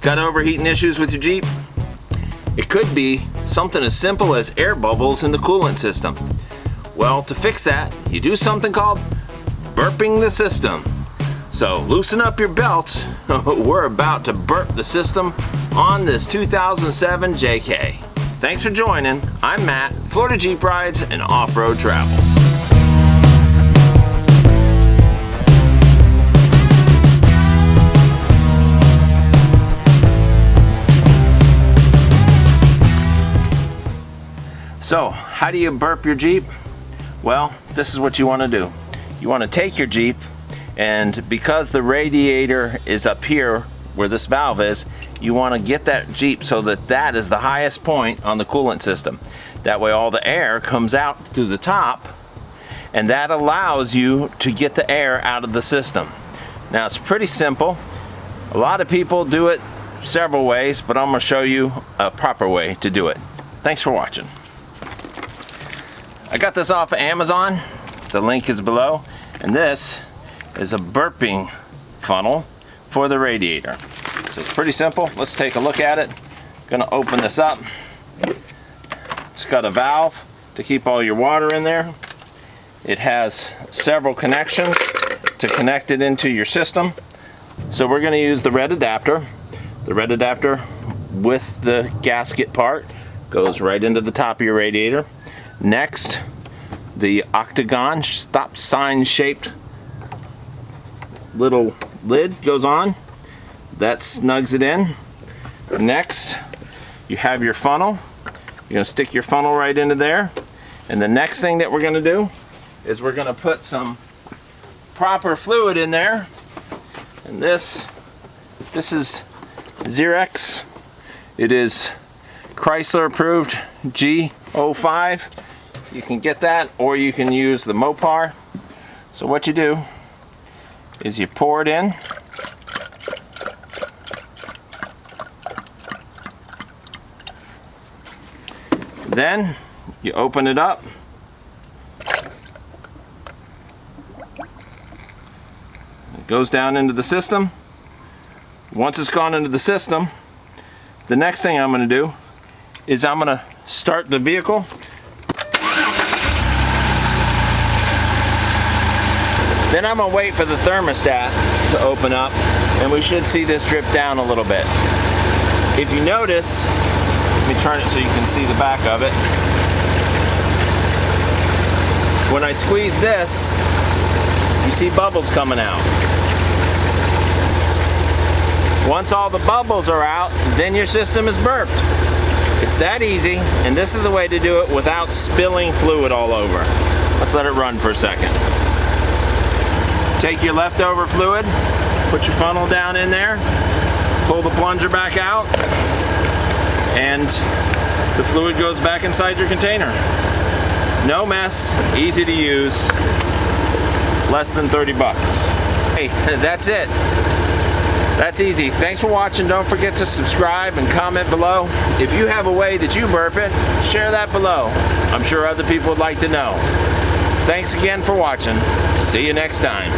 Got overheating issues with your Jeep? It could be something as simple as air bubbles in the coolant system. Well, to fix that, you do something called burping the system. So loosen up your belts. We're about to burp the system on this 2007 JK. Thanks for joining. I'm Matt, Florida Jeep Rides and Off-Road Travels. So, how do you burp your Jeep? Well, this is what you want to do. You want to take your Jeep, and because the radiator is up here where this valve is, you want to get that Jeep so that that is the highest point on the coolant system. That way all the air comes out through the top, and that allows you to get the air out of the system. Now, it's pretty simple. A lot of people do it several ways, but I'm going to show you a proper way to do it. Thanks for watching. I got this off of Amazon. The link is below. And this is a burping funnel for the radiator. So it's pretty simple. Let's take a look at it. Gonna open this up. It's got a valve to keep all your water in there. It has several connections to connect it into your system. So we're gonna use the red adapter. The red adapter with the gasket part goes right into the top of your radiator. Next, the octagon stop sign shaped little lid goes on. That snugs it in. Next, you have your funnel. You're going to stick your funnel right into there. And the next thing that we're going to do is we're going to put some proper fluid in there. And this is Xerox. It is Chrysler approved G05. You can get that, or you can use the Mohr. So what you do is you pour it in. Then you open it up. It goes down into the system. Once it's gone into the system, the next thing I'm going to do is I'm going to start the vehicle. Then I'm going to wait for the thermostat to open up, and we should see this drip down a little bit. If you notice, let me turn it so you can see the back of it. When I squeeze this, you see bubbles coming out. Once all the bubbles are out, then your system is burped. It's that easy, and this is a way to do it without spilling fluid all over. Let's let it run for a second. Take your leftover fluid, put your funnel down in there, pull the plunger back out, and the fluid goes back inside your container. No mess, easy to use, less than 30 bucks. Hey, that's it. That's easy. Thanks for watching. Don't forget to subscribe and comment below. If you have a way that you burp it, share that below. I'm sure other people would like to know. Thanks again for watching. See you next time.